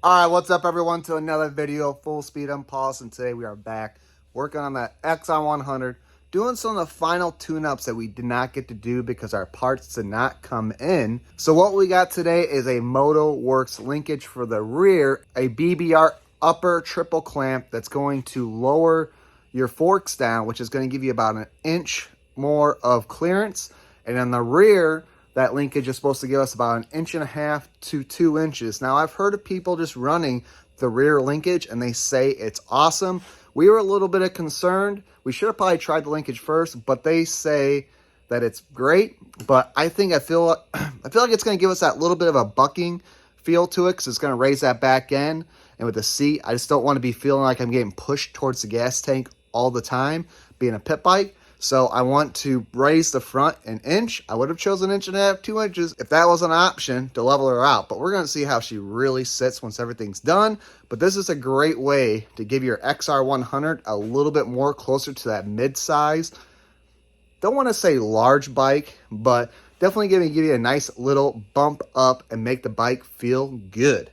All right, what's up, everyone, to another video, Full Speed Impulse, and today we are back working on that XR100, doing some of the final tune-ups that we did not get to do because our parts did not come in. So what we got today is a Worx linkage for the rear, a BBR upper triple clamp that's going to lower your forks down, which is going to give you about an inch more of clearance, and on the rear, that linkage is supposed to give us about 1.5 to 2 inches. Now, I've heard of people just running the rear linkage and they say it's awesome. We were a little bit concerned. We should have probably tried the linkage first, but they say that it's great. But I feel like it's going to give us that little bit of a bucking feel to it because it's going to raise that back end. And with the seat, I just don't want to be feeling like I'm getting pushed towards the gas tank all the time, being a pit bike. So I want to raise the front an inch. I would have chosen 1.5 inches, 2 inches if that was an option to level her out. But we're going to see how she really sits once everything's done. But this is a great way to give your XR100 a little bit more closer to that mid-size. Don't want to say large bike, but definitely going to give you a nice little bump up and make the bike feel good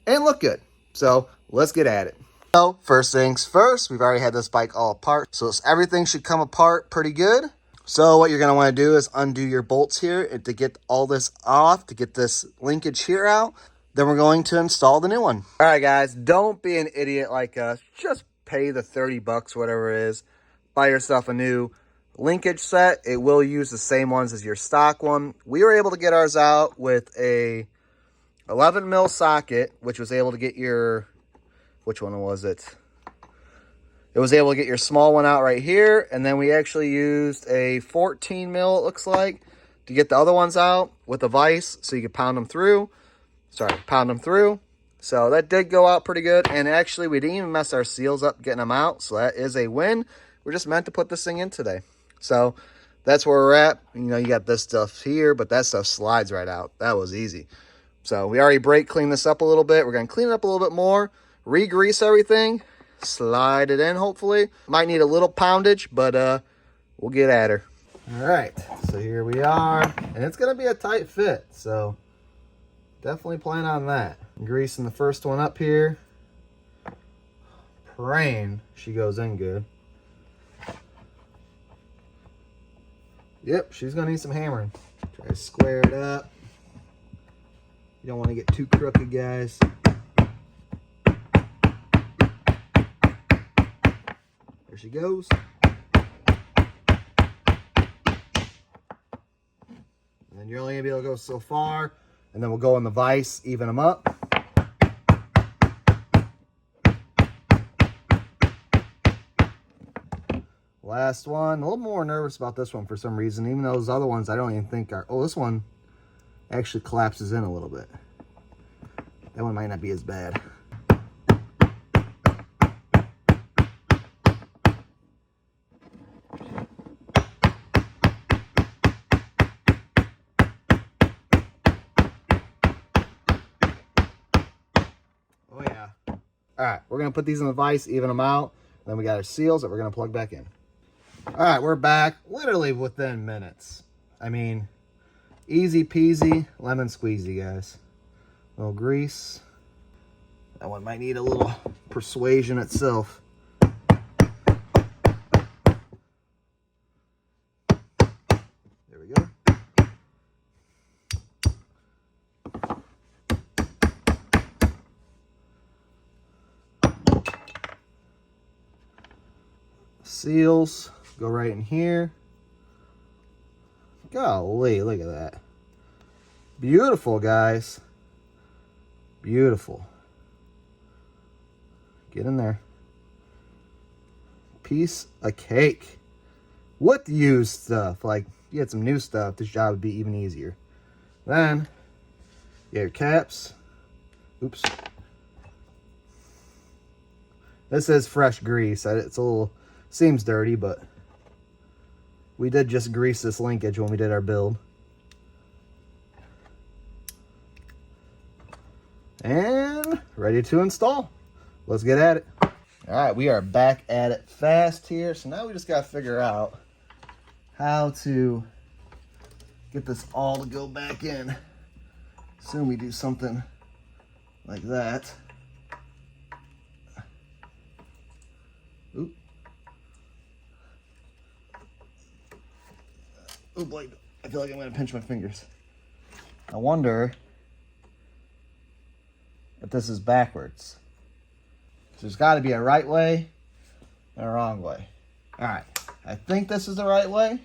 and look good. So let's get at it. So first things first, we've already had this bike all apart, so everything should come apart pretty good. So what you're going to want to do is undo your bolts here to get all this off, to get this linkage here out. Then we're going to install the new one. All right, guys, don't be an idiot like us. Just pay the 30 bucks, whatever it is. Buy yourself a new linkage set. It will use the same ones as your stock one. We were able to get ours out with a 11 mil socket, which was able to get your... Which one was it? It was able to get your small one out right here. And then we actually used a 14 mil, it looks like, to get the other ones out with a vise so you could pound them through. So that did go out pretty good. And actually, we didn't even mess our seals up getting them out. So that is a win. We're just meant to put this thing in today. So that's where we're at. You know, you got this stuff here, but that stuff slides right out. That was easy. So we already brake cleaned this up a little bit. We're going to clean it up a little bit more. Re-grease everything, slide it in, hopefully. Might need a little poundage, but we'll get at her. All right, so here we are. And it's going to be a tight fit, so definitely plan on that. Greasing the first one up here. Praying she goes in good. Yep, she's going to need some hammering. Try to square it up. You don't want to get too crooked, guys. There she goes. And then you're only going to be able to go so far. And then we'll go in the vise, even them up. Last one. A little more nervous about this one for some reason. Even though those other ones I don't even think are... Oh, this one actually collapses in a little bit. That one might not be as bad. Oh, yeah. All right, we're going to put these in the vise, even them out. Then we got our seals that we're going to plug back in. All right, we're back literally within minutes. I mean, easy peasy, lemon squeezy, guys. A little grease. That one might need a little persuasion itself. There we go. Seals go right in here. Golly, look at that. Beautiful, guys. Beautiful. Get in there. Piece of cake. With used stuff. Like, you had some new stuff, this job would be even easier. Then, you got your caps. Oops. This is fresh grease. It's a little... Seems dirty, but we did just grease this linkage when we did our build. And ready to install. Let's get at it. All right, we are back at it fast here. So now we just got to figure out how to get this all to go back in. Assume we do something like that. Ooh. Oh boy, I feel like I'm gonna pinch my fingers. I wonder if this is backwards. There's gotta be a right way and a wrong way. All right, I think this is the right way.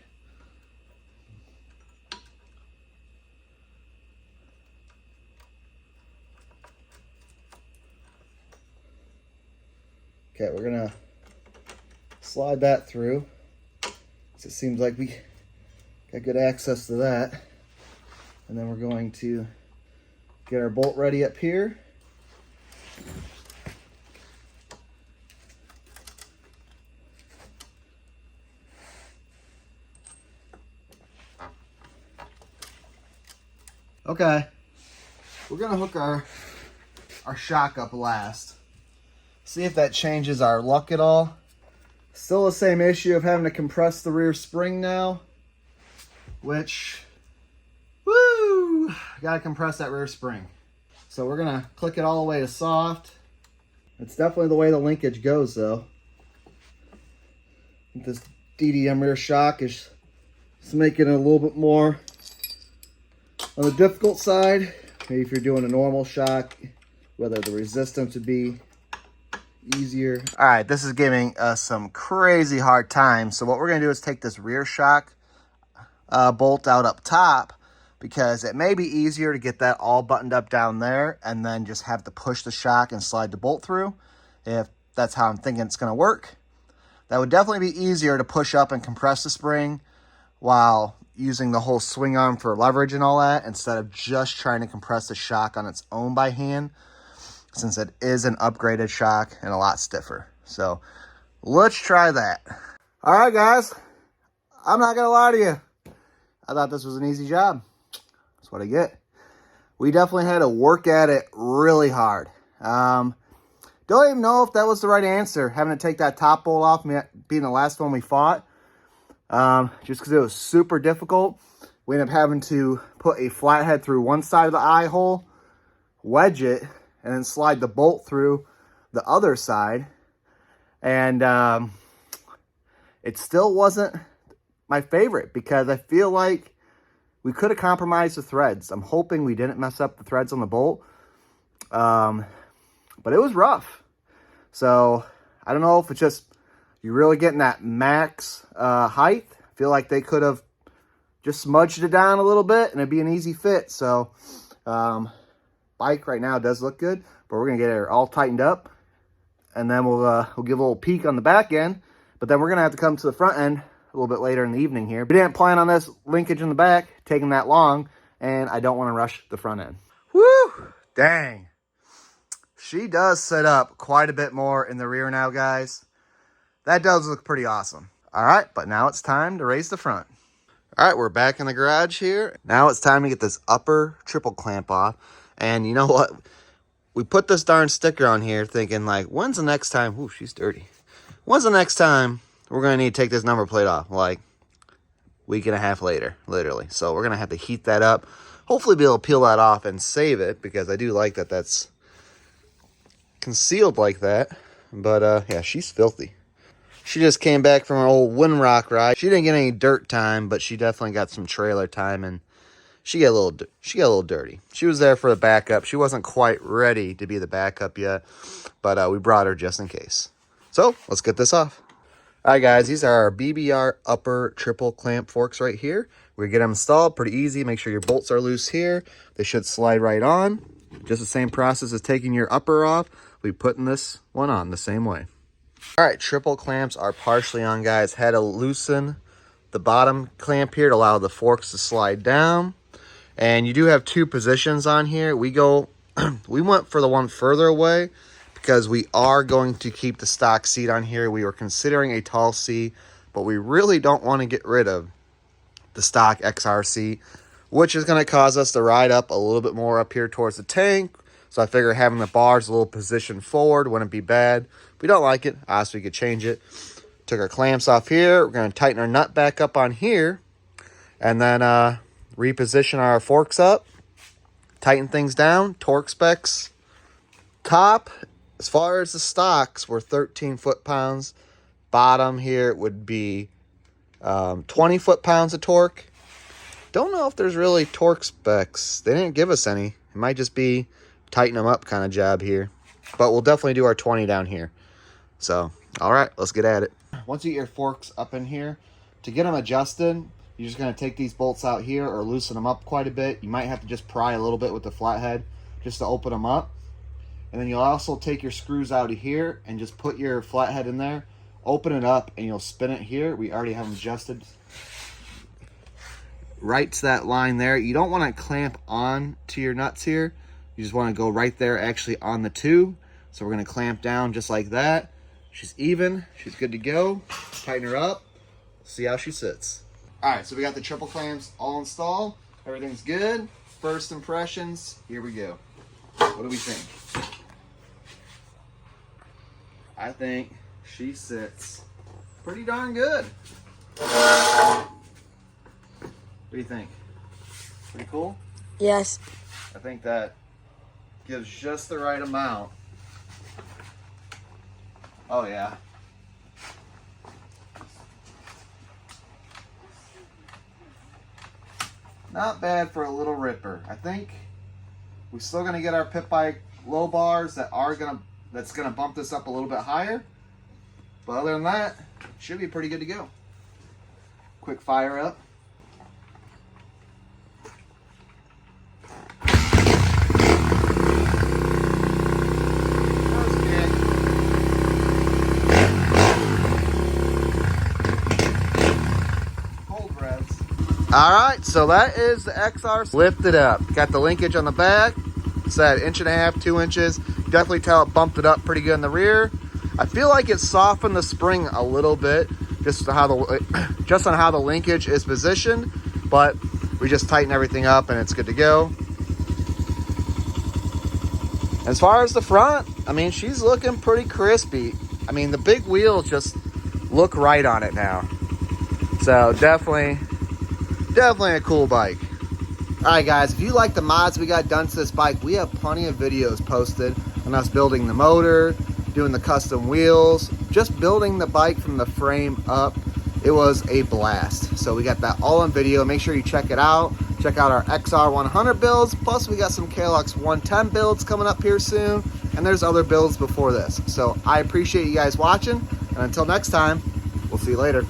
Okay, we're gonna slide that through. So it seems like we got good access to that. And then we're going to get our bolt ready up here. Okay, we're gonna hook our shock up last. See if that changes our luck at all. Still the same issue of having to compress the rear spring now, which, woo, gotta compress that rear spring. So we're gonna click it all the way to soft. It's definitely the way the linkage goes though. This DDM rear shock is just making it a little bit more on the difficult side. Maybe if you're doing a normal shock, whether the resistance would be easier. All right, this is giving us some crazy hard time. So what we're gonna do is take this rear shock bolt out up top, because it may be easier to get that all buttoned up down there and then just have to push the shock and slide the bolt through. If that's how I'm thinking it's gonna work. That would definitely be easier to push up and compress the spring while using the whole swing arm for leverage and all that, instead of just trying to compress the shock on its own by hand, since it is an upgraded shock and a lot stiffer. So let's try that. All right, guys, I'm not gonna lie to you. I thought this was an easy job. That's what I get. We definitely had to work at it really hard. Don't even know if that was the right answer, having to take that top bolt off, being the last one we fought. Just because it was super difficult. We ended up having to put a flathead through one side of the eye hole, wedge it, and then slide the bolt through the other side. And it still wasn't my favorite, because I feel like we could have compromised the threads. I'm hoping we didn't mess up the threads on the bolt. But it was rough. So I don't know if it's just you're really getting that max height. I feel like they could have just smudged it down a little bit and it'd be an easy fit. So bike right now does look good, but we're gonna get it all tightened up, and then we'll give a little peek on the back end. But then we're gonna have to come to the front end a little bit later in the evening here. We didn't plan on this linkage in the back taking that long, and I don't want to rush the front end. Woo! Dang. She does set up quite a bit more in the rear now, guys. That does look pretty awesome. All right, but now it's time to raise the front. All right, we're back in the garage here. Now it's time to get this upper triple clamp off. And you know what? We put this darn sticker on here thinking, like, when's the next time? Ooh, she's dirty. When's the next time we're going to need to take this number plate off? Like, week and a half later, literally. So we're going to have to heat that up. Hopefully be able to peel that off and save it, because I do like that that's concealed like that. But, yeah, she's filthy. She just came back from her old Windrock ride. She didn't get any dirt time, but she definitely got some trailer time, and she got a little dirty. She was there for the backup. She wasn't quite ready to be the backup yet, but we brought her just in case. So let's get this off. All right, guys, these are our BBR upper triple clamp forks right here. We get them installed pretty easy. Make sure your bolts are loose here. They should slide right on. Just the same process as taking your upper off. We're putting this one on the same way. All right, triple clamps are partially on, guys. Had to loosen the bottom clamp here to allow the forks to slide down. And you do have two positions on here. We went for the one further away because we are going to keep the stock seat on here. We were considering a tall seat, but we really don't want to get rid of the stock XR seat, which is going to cause us to ride up a little bit more up here towards the tank. So I figure having the bars a little position forward wouldn't be bad. If we don't like it, obviously we could change it. Took our clamps off here. We're going to tighten our nut back up on here, and then reposition our forks up, tighten things down. Torque specs top, as far as the stocks, were 13 foot-pounds. bottom here would be 20 foot-pounds of torque. Don't know if there's really torque specs. They didn't give us any. It might just be tighten them up kind of job here. But we'll definitely do our 20 down here. So, all right, let's get at it. Once you get your forks up in here, to get them adjusted, you're just going to take these bolts out here or loosen them up quite a bit. You might have to just pry a little bit with the flathead just to open them up. And then you'll also take your screws out of here and just put your flathead in there, open it up, and you'll spin it here. We already have them adjusted right to that line there. You don't want to clamp on to your nuts here. You just want to go right there actually on the tube. So we're going to clamp down just like that. She's even. She's good to go. Tighten her up. See how she sits. All right, so we got the triple clamps all installed. Everything's good. First impressions, here we go. What do we think? I think she sits pretty darn good. What do you think? Pretty cool? Yes. I think that gives just the right amount. Oh yeah. Not bad for a little ripper. I think we're still gonna get our pit bike low bars that's gonna bump this up a little bit higher. But other than that, should be pretty good to go. Quick fire up. All right, so that is the XR lifted up. Got the linkage on the back. It's that 1.5 inches, 2 inches. Definitely tell it bumped it up pretty good in the rear. I feel like it softened the spring a little bit, just on how the linkage is positioned. But we just tighten everything up and it's good to go. As far as the front, I mean, she's looking pretty crispy. I mean, the big wheels just look right on it now. So definitely a cool bike. All right, guys, if you like the mods we got done to this bike, we have plenty of videos posted on us building the motor, doing the custom wheels, just building the bike from the frame up. It was a blast. So we got that all on video. Make sure you check it out. Check out our XR100 builds. Plus, we got some KLX 110 builds coming up here soon. And there's other builds before this. So I appreciate you guys watching. And until next time, we'll see you later.